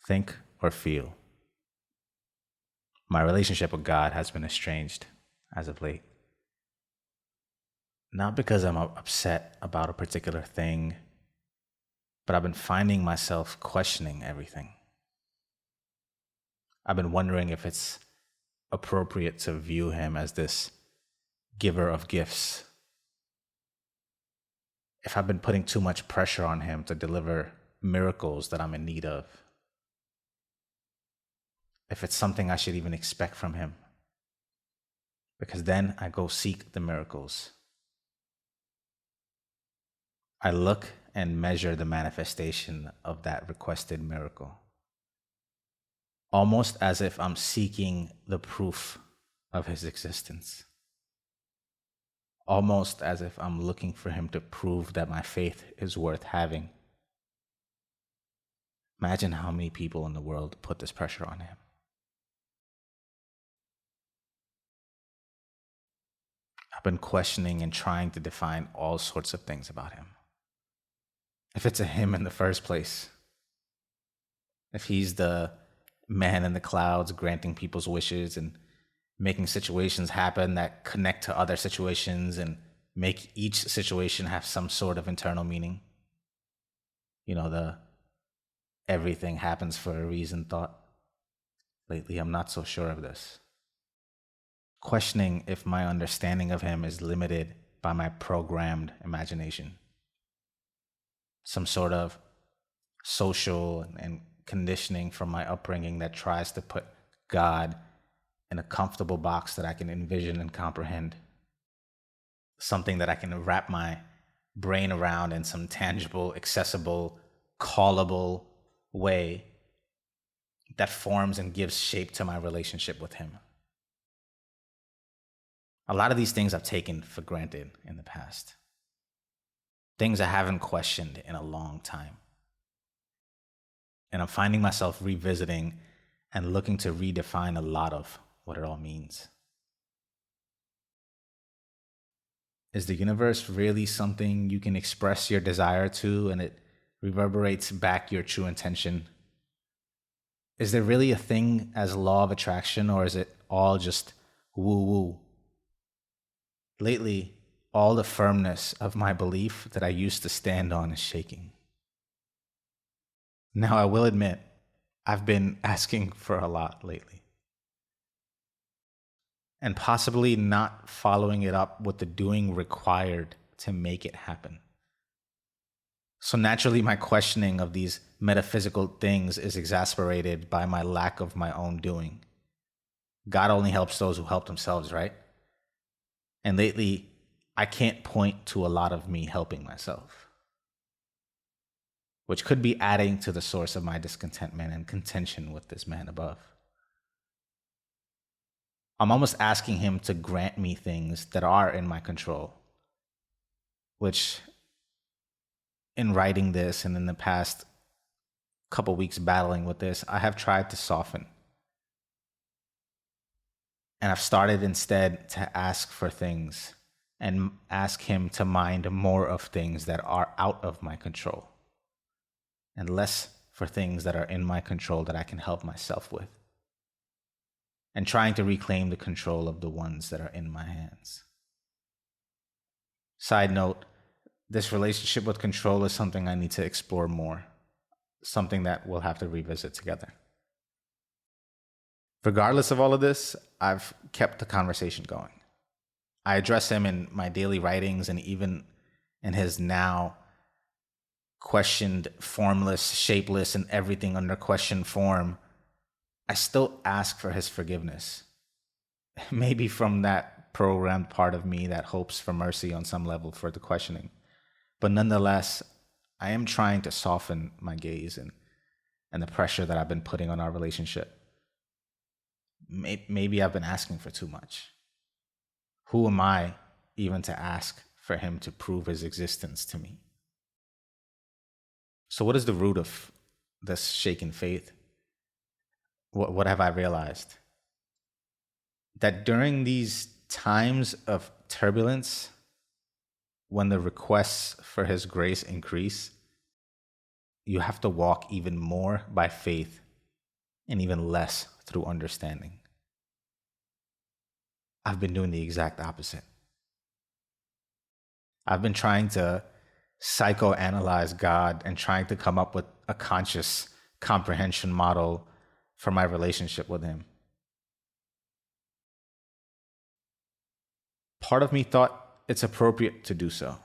think, or feel. My relationship with God has been estranged as of late. Not because I'm upset about a particular thing, but I've been finding myself questioning everything. I've been wondering if it's appropriate to view him as this giver of gifts. If I've been putting too much pressure on him to deliver miracles that I'm in need of. If it's something I should even expect from him. Because then I go seek the miracles. I look and measure the manifestation of that requested miracle. Almost as if I'm seeking the proof of his existence. Almost as if I'm looking for him to prove that my faith is worth having. Imagine how many people in the world put this pressure on him. I've been questioning and trying to define all sorts of things about him. If it's a him in the first place, if he's the man in the clouds granting people's wishes and making situations happen that connect to other situations and make each situation have some sort of internal meaning. You know, the everything happens for a reason thought. Lately, I'm not so sure of this. Questioning if my understanding of him is limited by my programmed imagination. Some sort of social and conditioning from my upbringing that tries to put God in a comfortable box that I can envision and comprehend. Something that I can wrap my brain around in some tangible, accessible, callable way that forms and gives shape to my relationship with him. A lot of these things I've taken for granted in the past. Things I haven't questioned in a long time. And I'm finding myself revisiting and looking to redefine a lot of what it all means. Is the universe really something you can express your desire to and it reverberates back your true intention? Is there really a thing as law of attraction, or is it all just woo-woo? Lately, all the firmness of my belief that I used to stand on is shaking. Now, I will admit, I've been asking for a lot lately. And possibly not following it up with the doing required to make it happen. So naturally, my questioning of these metaphysical things is exasperated by my lack of my own doing. God only helps those who help themselves, right? And lately, I can't point to a lot of me helping myself, which could be adding to the source of my discontentment and contention with this man above. I'm almost asking him to grant me things that are in my control, which in writing this and in the past couple weeks battling with this, I have tried to soften. And I've started instead to ask for things and ask him to mind more of things that are out of my control and less for things that are in my control that I can help myself with. And trying to reclaim the control of the ones that are in my hands. Side note, this relationship with control is something I need to explore more, something that we'll have to revisit together. Regardless of all of this, I've kept the conversation going. I address him in my daily writings and even in his now questioned, formless, shapeless, and everything under question form. I still ask for his forgiveness. Maybe from that programmed part of me that hopes for mercy on some level for the questioning. But nonetheless, I am trying to soften my gaze and the pressure that I've been putting on our relationship. Maybe I've been asking for too much. Who am I even to ask for him to prove his existence to me? So what is the root of this shaken faith? What have I realized? That during these times of turbulence, when the requests for his grace increase, you have to walk even more by faith and even less through understanding. I've been doing the exact opposite. I've been trying to psychoanalyze God and trying to come up with a conscious comprehension model for my relationship with Him. Part of me thought it's appropriate to do so,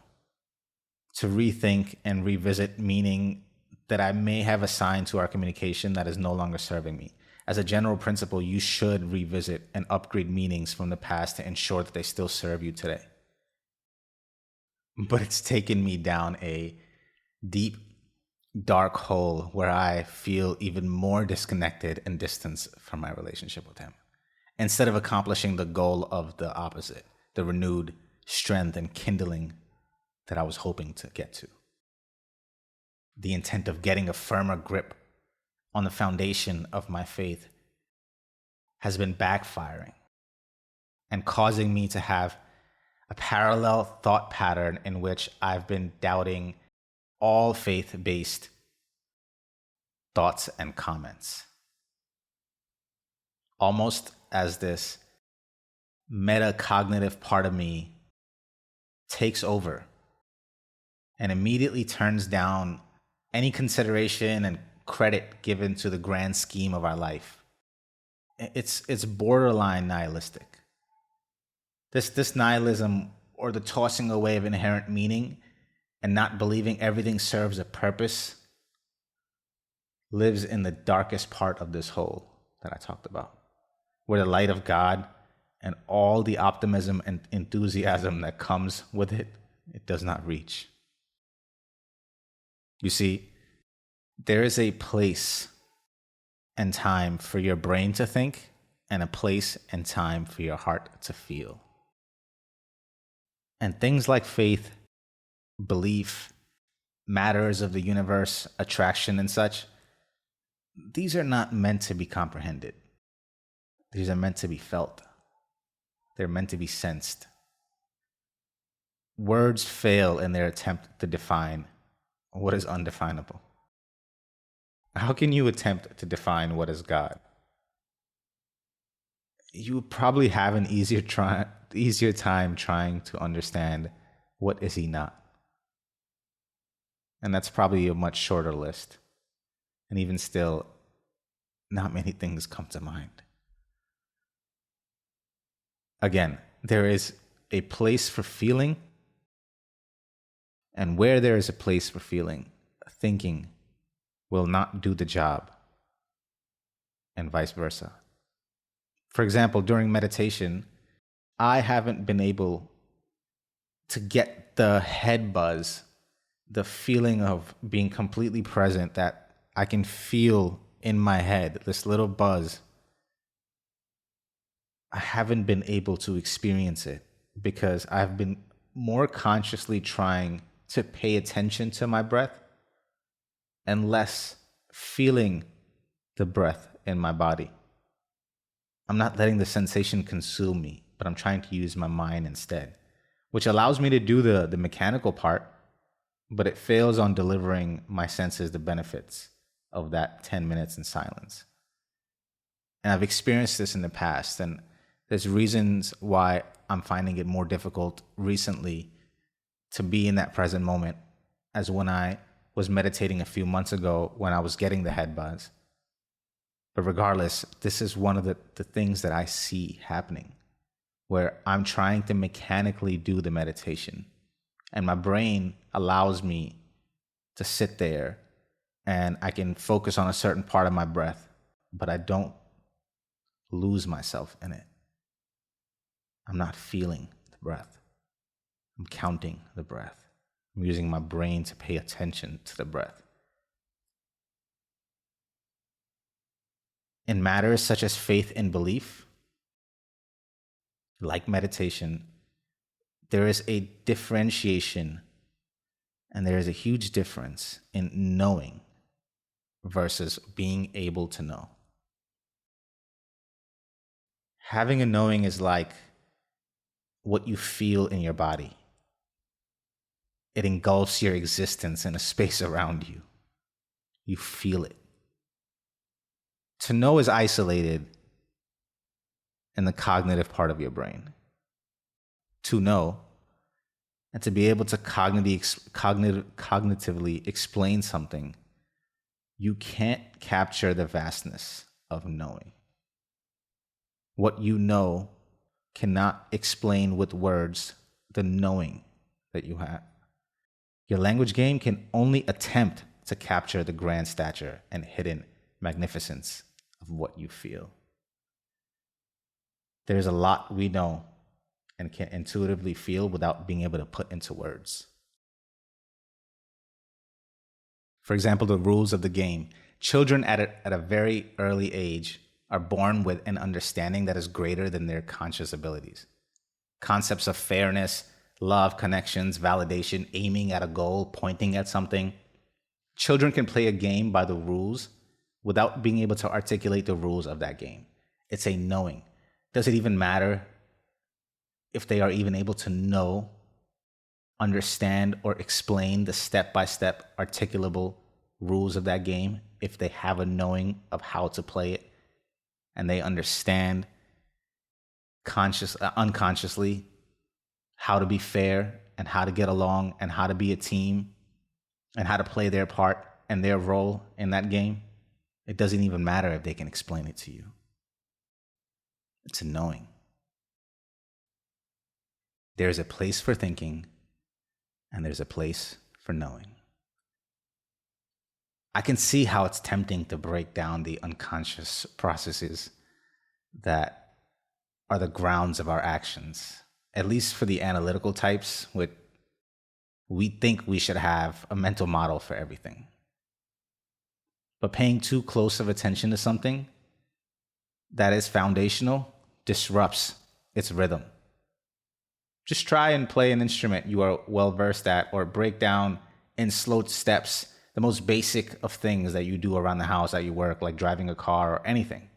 to rethink and revisit meaning that I may have assigned to our communication that is no longer serving me. As a general principle, you should revisit and upgrade meanings from the past to ensure that they still serve you today. But it's taken me down a deep, dark hole where I feel even more disconnected and distanced from my relationship with Him, instead of accomplishing the goal of the opposite, the renewed strength and kindling that I was hoping to get to. The intent of getting a firmer grip on the foundation of my faith has been backfiring and causing me to have a parallel thought pattern in which I've been doubting all faith-based thoughts and comments. Almost as this metacognitive part of me takes over and immediately turns down any consideration and credit given to the grand scheme of our life. It's borderline nihilistic. This nihilism, or the tossing away of inherent meaning and not believing everything serves a purpose, lives in the darkest part of this hole that I talked about, where the light of God and all the optimism and enthusiasm that comes with it does not reach. You see, there is a place and time for your brain to think, and a place and time for your heart to feel. And things like faith, belief, matters of the universe, attraction, and such, these are not meant to be comprehended. These are meant to be felt. They're meant to be sensed. Words fail in their attempt to define what is undefinable. How can you attempt to define what is God? You would probably have an easier time trying to understand what is He not. And that's probably a much shorter list. And even still, not many things come to mind. Again, there is a place for feeling, and where there is a place for feeling, thinking will not do the job, and vice versa. For example, during meditation, I haven't been able to get the head buzz, the feeling of being completely present that I can feel in my head, this little buzz. I haven't been able to experience it because I've been more consciously trying to pay attention to my breath and less feeling the breath in my body. I'm not letting the sensation consume me, but I'm trying to use my mind instead, which allows me to do the mechanical part, but it fails on delivering my senses the benefits of that 10 minutes in silence. And I've experienced this in the past, and there's reasons why I'm finding it more difficult recently to be in that present moment as when I was meditating a few months ago when I was getting the head buzz. But regardless, this is one of the things that I see happening, where I'm trying to mechanically do the meditation, and my brain allows me to sit there and I can focus on a certain part of my breath, but I don't lose myself in it. I'm not feeling the breath. I'm counting the breath. I'm using my brain to pay attention to the breath. In matters such as faith and belief, like meditation, there is a differentiation and there is a huge difference in knowing versus being able to know. Having a knowing is like what you feel in your body. It engulfs your existence in a space around you. You feel it. To know is isolated in the cognitive part of your brain. To know and to be able to cognitively explain something, you can't capture the vastness of knowing. What you know cannot explain with words the knowing that you have. Your language game can only attempt to capture the grand stature and hidden magnificence of what you feel. There's a lot we know and can intuitively feel without being able to put into words. For example, the rules of the game. Children at a very early age are born with an understanding that is greater than their conscious abilities. Concepts of fairness, love, connections, validation, aiming at a goal, pointing at something. Children can play a game by the rules without being able to articulate the rules of that game. It's a knowing. Does it even matter if they are even able to know, understand, or explain the step-by-step articulable rules of that game if they have a knowing of how to play it and they understand unconsciously how to be fair and how to get along and how to be a team and how to play their part and their role in that game? It doesn't even matter if they can explain it to you. It's a knowing. There's a place for thinking, and there's a place for knowing. I can see how it's tempting to break down the unconscious processes that are the grounds of our actions. At least for the analytical types, we think we should have a mental model for everything. But paying too close of attention to something that is foundational disrupts its rhythm. Just try and play an instrument you are well versed at, or break down in slow steps the most basic of things that you do around the house at your work, like driving a car or anything.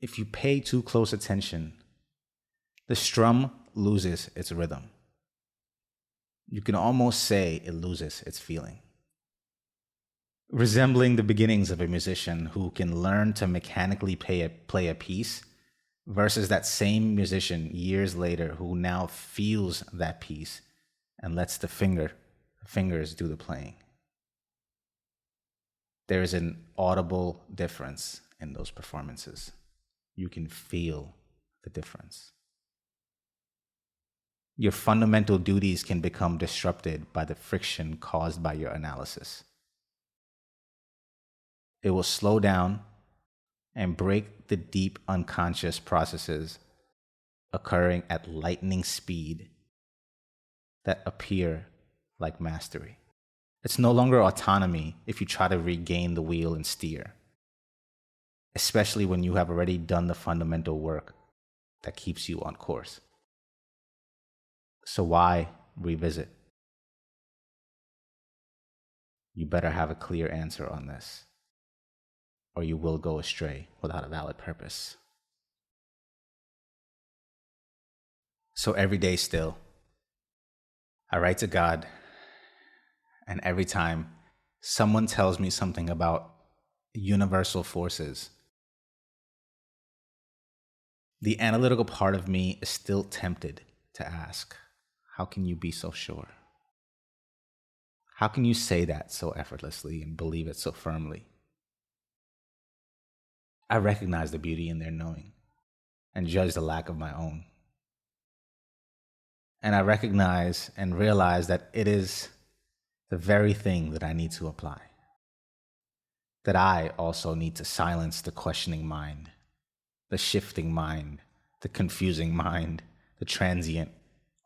If you pay too close attention, the strum loses its rhythm. You can almost say it loses its feeling. Resembling the beginnings of a musician who can learn to mechanically play a piece versus that same musician years later who now feels that piece and lets the fingers do the playing. There is an audible difference in those performances. You can feel the difference. Your fundamental duties can become disrupted by the friction caused by your analysis. It will slow down and break the deep unconscious processes occurring at lightning speed that appear like mastery. It's no longer autonomy if you try to regain the wheel and steer, especially when you have already done the fundamental work that keeps you on course. So why revisit? You better have a clear answer on this, or you will go astray without a valid purpose. So every day still, I write to God, and every time someone tells me something about universal forces, the analytical part of me is still tempted to ask, how can you be so sure? How can you say that so effortlessly and believe it so firmly? I recognize the beauty in their knowing and judge the lack of my own. And I recognize and realize that it is the very thing that I need to apply. That I also need to silence the questioning mind, the shifting mind, the confusing mind, the transient,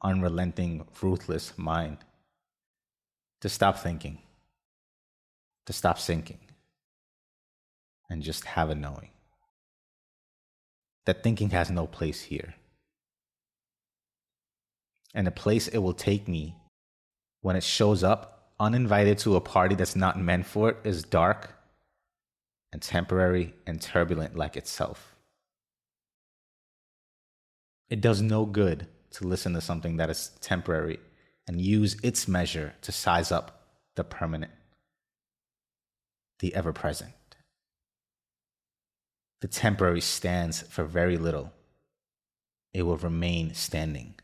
unrelenting, ruthless mind. To stop thinking, to stop sinking, and just have a knowing. That thinking has no place here. And the place it will take me when it shows up uninvited to a party that's not meant for it is dark and temporary and turbulent like itself. It does no good to listen to something that is temporary and use its measure to size up the permanent, the ever-present. The temporary stands for very little. It will remain standing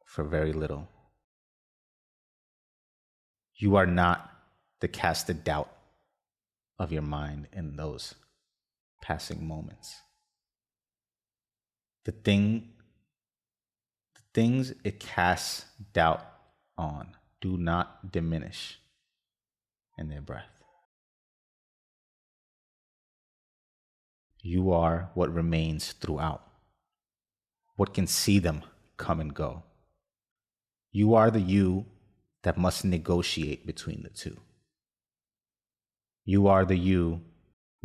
for very little. You are not the casted doubt of your mind in those passing moments. The things it casts doubt on do not diminish in their breath. You are what remains throughout, what can see them come and go. You are the you that must negotiate between the two. You are the you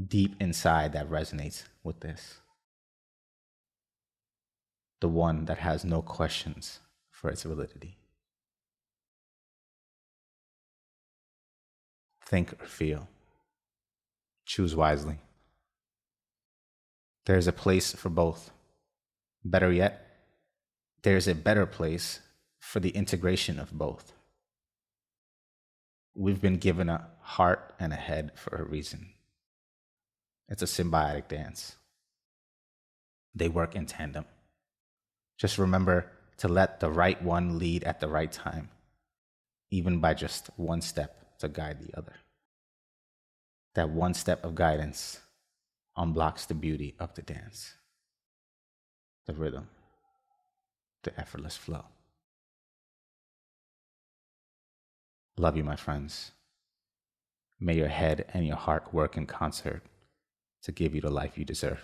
deep inside that resonates with this. The one that has no questions for its validity. Think or feel. Choose wisely. There is a place for both. Better yet, there is a better place for the integration of both. We've been given a heart and a head for a reason. It's a symbiotic dance. They work in tandem. Just remember to let the right one lead at the right time, even by just one step to guide the other. That one step of guidance unblocks the beauty of the dance, the rhythm, the effortless flow. Love you, my friends. May your head and your heart work in concert to give you the life you deserve.